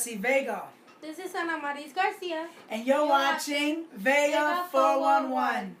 Jesse Vega. This is AnnaMarys Garcia. And you're watching Vega411.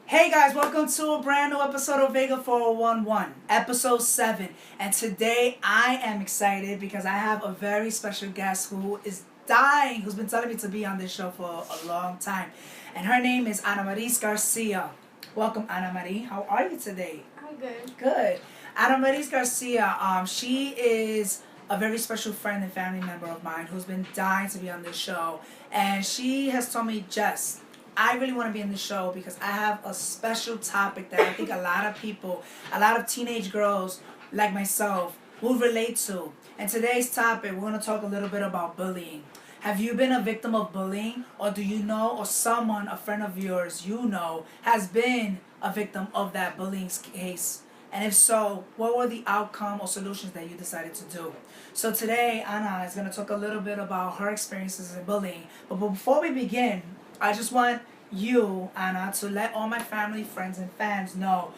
Hey guys, welcome to a brand new episode of Vega411, episode 7. And today I am excited because I have a very special guest who is dying, who's been telling me to be on this show for a long time. And her name is AnnaMarys Garcia. Welcome, AnnaMarys. How are you today? I'm good. Good. AnnaMarys Garcia, she is a very special friend and family member of mine who's been dying to be on this show. And she has told me, Jess, I really want to be in the show because I have a special topic that I think a lot of people, a lot of teenage girls like myself will relate to. And today's topic, we're going to talk a little bit about bullying. Have you been a victim of bullying, or do you know, or someone, a friend of yours you know, has been a victim of that bullying case? And if so, what were the outcome or solutions that you decided to do? So today, Anna is going to talk a little bit about her experiences in bullying. But before we begin, I just want you, Anna, to let all my family, friends, and fans know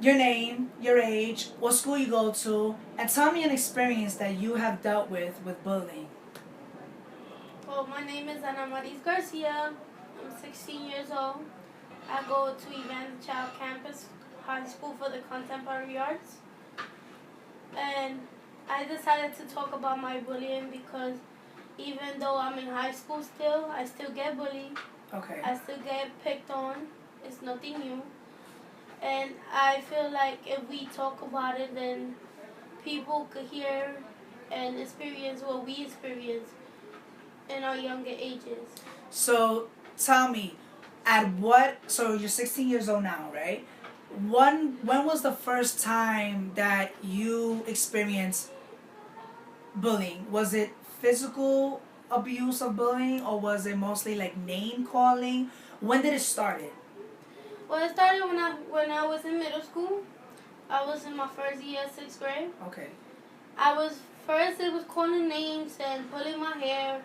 your name, your age, what school you go to, and tell me an experience that you have dealt with bullying. Well, my name is AnnaMarys Garcia. I'm 16 years old. I go to Vega411S3 campus, Highschool for the Contemporary Arts. And I decided to talk about my bullying because even though I'm in high school still, I still get bullied. Okay. I still get picked on. It's nothing new. And I feel like if we talk about it, then people could hear and experience what we experience in our younger ages. So tell me, so you're 16 years old now, right? When was the first time that you experienced bullying? Was it physical abuse of bullying, or was it mostly like name calling? When did it start? Well, it started when I was in middle school. I was in my first year, 6th grade. Okay. It was calling names and pulling my hair.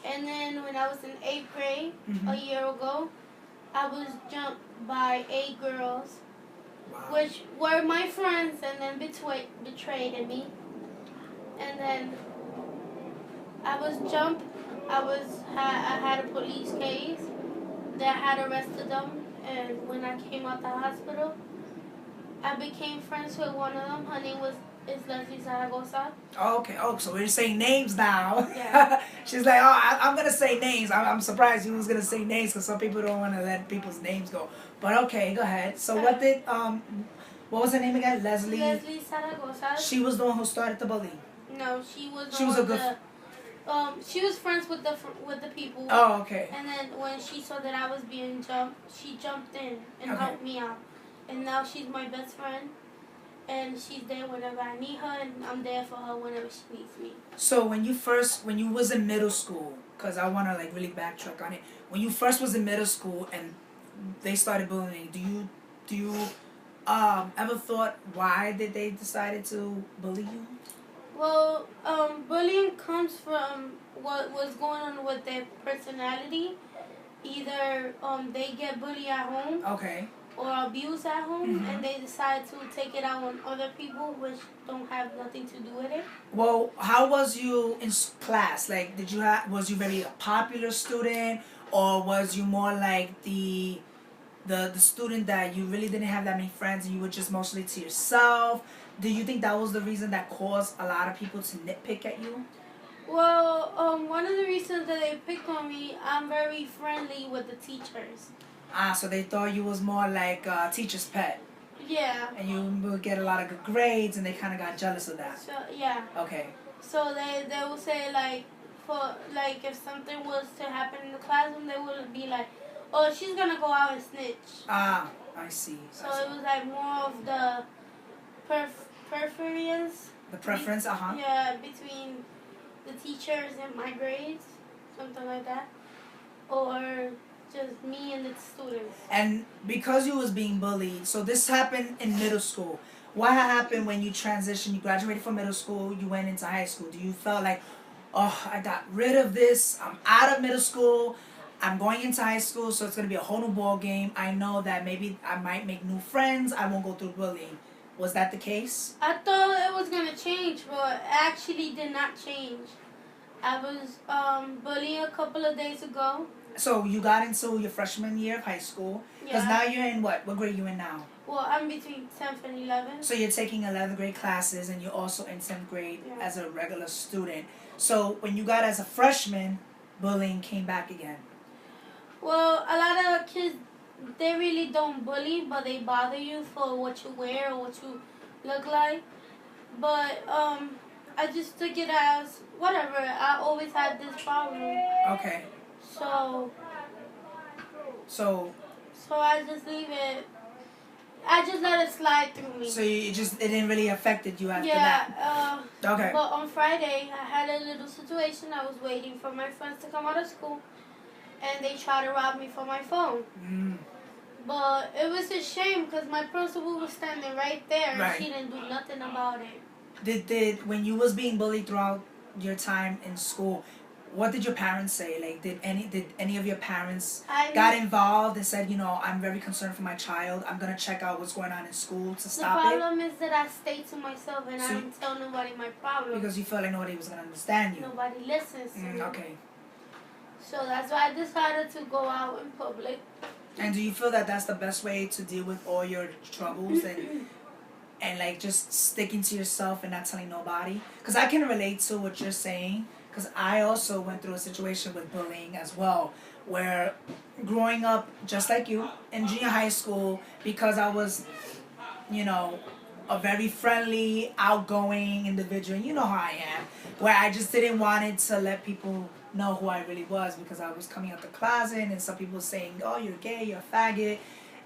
And then when I was in 8th grade, a year ago, I was jumped by 8 girls, wow, which were my friends, and then betrayed me. And then I was jumped. I had a police case that had arrested them. And when I came out the hospital, I became friends with one of them. Her name is Zaragoza. Oh, okay. Oh, so we're saying names now. Yeah. She's like, oh, I'm going to say names. I'm surprised you was going to say names because some people don't want to let people's names go. But okay, go ahead. So what was her name again? Leslie Zaragoza. She was the one who started the bullying. No, she was she was friends with the people. Oh, okay. And then when she saw that I was being jumped, she jumped in and helped me out. And now she's my best friend. And she's there whenever I need her, and I'm there for her whenever she needs me. So when you was in middle school, because I want to like really backtrack on it. When you first was in middle school and they started bullying, do you ever thought why did they decided to bully you? Well, bullying comes from what was going on with their personality. Either they get bullied at home. Okay. Or abused at home, and they decide to take it out on other people, which don't have nothing to do with it. Well, how was you in class? Like, was you very a popular student, or was you more like the student that you really didn't have that many friends and you were just mostly to yourself? Do you think that was the reason that caused a lot of people to nitpick at you? Well, one of the reasons that they picked on me, I'm very friendly with the teachers. So they thought you was more like a teacher's pet. Yeah. And you would get a lot of good grades, and they kind of got jealous of that. So yeah. Okay. So they will say if something was to happen in the classroom, they would be like, oh, she's gonna go out and snitch. Ah, I see. So it was like more of the preference. The preference, Yeah, between the teachers and my grades, something like that, or just me and the students. And because you was being bullied, so this happened in middle school. What happened when you transitioned? You graduated from middle school, you went into high school. Do you feel like, oh, I got rid of this. I'm out of middle school. I'm going into high school, so it's going to be a whole new ball game. I know that maybe I might make new friends. I won't go through bullying. Was that the case? I thought it was going to change, but it actually did not change. I was bullied a couple of days ago. So you got into your freshman year of high school. Because now you're in what? What grade are you in now? Well, I'm between 10th and 11th. So you're taking 11th grade classes, and you're also in 10th grade as a regular student. So when you got as a freshman, bullying came back again. Well, a lot of kids, they really don't bully, but they bother you for what you wear or what you look like. But I just took it as whatever. I always had this problem. Okay. So I just leave it. I just let it slide through me. So it didn't really affected you after that? Yeah. Okay. But on Friday, I had a little situation. I was waiting for my friends to come out of school, and they tried to rob me for my phone. But it was a shame because my principal was standing right there, and she didn't do nothing about it. Did when you was being bullied throughout your time in school, what did your parents say? Like, did any of your parents got involved and said, you know, I'm very concerned for my child. I'm gonna check out what's going on in school to stop it? The problem is that I stay to myself and I don't tell nobody my problem. Because you felt like nobody was gonna understand you. Nobody listens to me. Okay. So that's why I decided to go out in public. And do you feel that that's the best way to deal with all your troubles and like just sticking to yourself and not telling nobody? Because I can relate to what you're saying. Because I also went through a situation with bullying as well, where growing up just like you in junior high school, because I was, you know, a very friendly, outgoing individual. You know how I am, where I just didn't want it to let people know who I really was, because I was coming out the closet and some people saying, oh, you're gay, you're a faggot,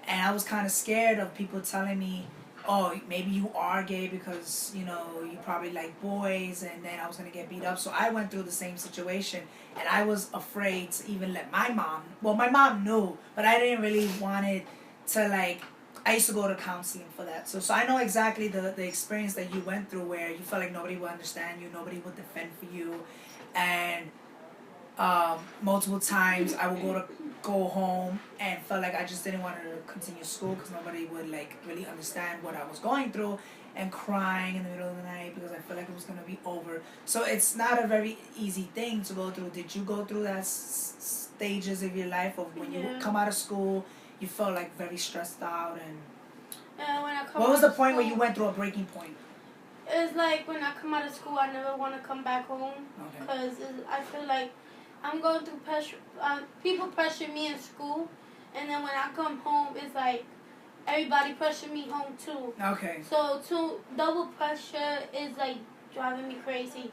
and I was kind of scared of people telling me, oh, maybe you are gay because, you know, you probably like boys, and then I was going to get beat up. So I went through the same situation, and I was afraid to even let my mom, well, my mom knew, but I didn't really want it to, like, I used to go to counseling for that. So I know exactly the experience that you went through, where you felt like nobody would understand you, nobody would defend for you, and multiple times I would go home and felt like I just didn't want to continue school because nobody would like really understand what I was going through, and crying in the middle of the night because I felt like it was going to be over. So it's not a very easy thing to go through. Did you go through that stages of your life of when you come out of school, you felt like very stressed out? And what was the point where you went through a breaking point? It's like when I come out of school, I never want to come back home because I feel like I'm going through pressure. People pressure me in school, and then when I come home, it's like everybody pressure me home too. Okay. So double pressure is like driving me crazy,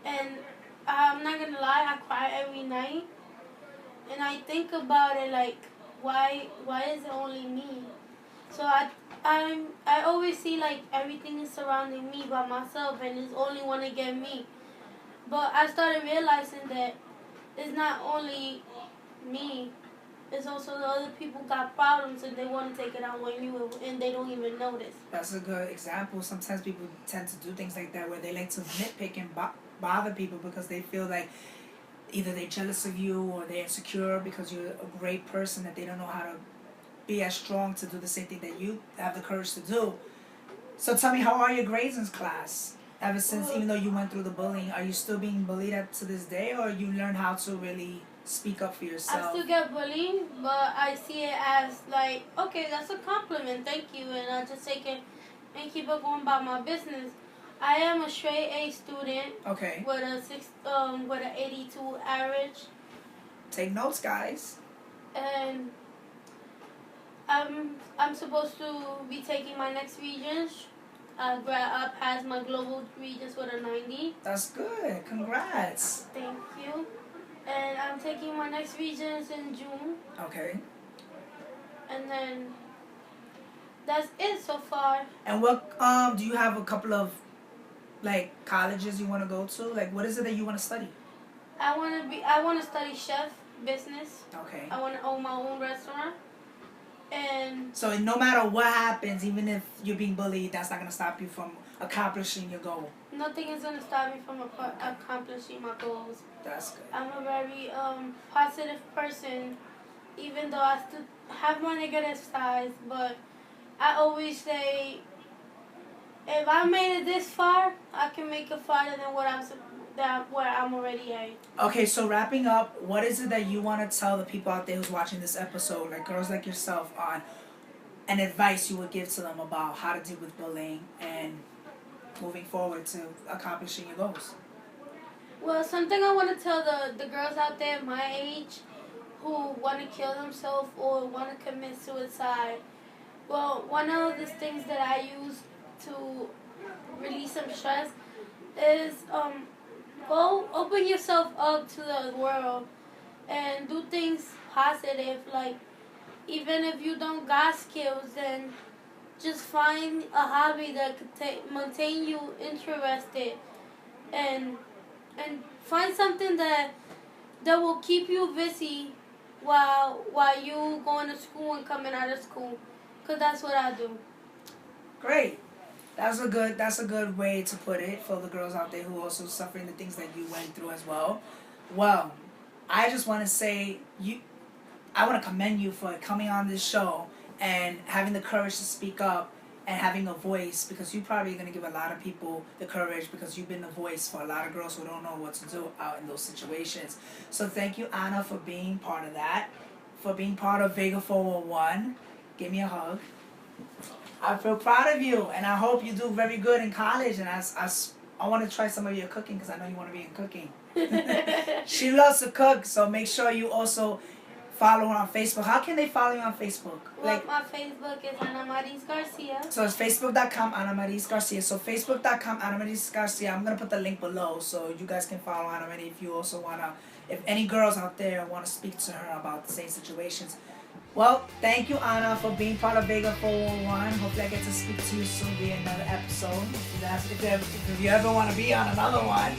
and I'm not gonna lie, I cry every night, and I think about it like, why is it only me? So I always see like everything is surrounding me by myself, and it's only want to get me. But I started realizing that it's not only me, it's also the other people got problems and they want to take it out on you, and they don't even notice. That's a good example. Sometimes people tend to do things like that, where they like to nitpick and bother people because they feel like either they're jealous of you or they're insecure because you're a great person, that they don't know how to be as strong to do the same thing that you have the courage to do. So tell me, how are your grades in class? Ever since, even though you went through the bullying, are you still being bullied to this day, or you learn how to really speak up for yourself? I still get bullied, but I see it as like, okay, that's a compliment, thank you, and I just take it and keep it going about my business. I am a straight A student. Okay. With an 82 average. Take notes, guys. And I'm supposed to be taking my next Regents. I passed my global Regents with a 90. That's good. Congrats. Thank you. And I'm taking my next Regents in June. Okay. And then that's it so far. And what do you have a couple of like colleges you want to go to? Like, what is it that you want to study? I want to study chef business. Okay. I want to own my own restaurant. And so no matter what happens, even if you're being bullied, that's not gonna stop you from accomplishing your goal. nothing is gonna stop me from accomplishing my goals. That's good. I'm a very positive person, even though I still have my negative sides. But I always say, if I made it this far, I can make it farther than where I'm already at. Okay, so wrapping up, what is it that you want to tell the people out there who's watching this episode, like girls like yourself, on an advice you would give to them about how to deal with bullying and moving forward to accomplishing your goals? Well, something I want to tell the girls out there my age who want to kill themselves or want to commit suicide. Well, one of the things that I use to release some stress is go open yourself up to the world and do things positive. Like, even if you don't got skills, then just find a hobby that could maintain you interested, and find something that will keep you busy while you going to school and coming out of school, because that's what I do. Great. That's a good way to put it for the girls out there who are also suffering the things that you went through as well. Well, I just want to say I want to commend you for coming on this show and having the courage to speak up and having a voice, because you're probably going to give a lot of people the courage, because you've been the voice for a lot of girls who don't know what to do out in those situations. So thank you, Anna, for being part of that, for being part of Vega411. Give me a hug. I feel proud of you, and I hope you do very good in college. And I want to try some of your cooking, because I know you want to be in cooking. She loves to cook, so make sure you also follow her on Facebook. How can they follow you on Facebook? Well, my Facebook is AnnaMarys Garcia. So it's facebook.com AnnaMarys Garcia. So facebook.com AnnaMarys Garcia. I'm going to put the link below so you guys can follow AnnaMarys if you also want to, if any girls out there want to speak to her about the same situations. Well, thank you, Anna, for being part of Vega411. Hopefully I get to speak to you soon in another episode. If you ever want to be on another one.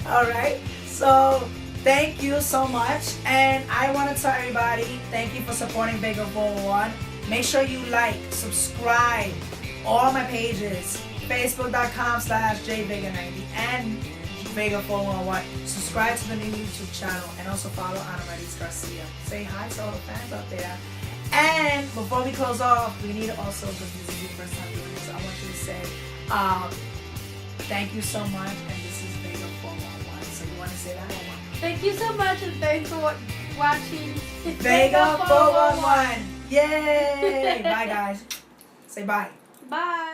All right. So thank you so much. And I want to tell everybody, thank you for supporting Vega411. Make sure you like, subscribe, all my pages, facebook.com/jvega90 and Vega411. Subscribe to the new YouTube channel and also follow AnnaMarys Garcia. Say hi to all the fans out there. And before we close off, we need to also, because this is your first time doing this, I want you to say thank you so much, and this is Vega411. So you want to say that? Thank you so much, and thanks for watching Vega411. Yay! Bye, guys. Say bye. Bye.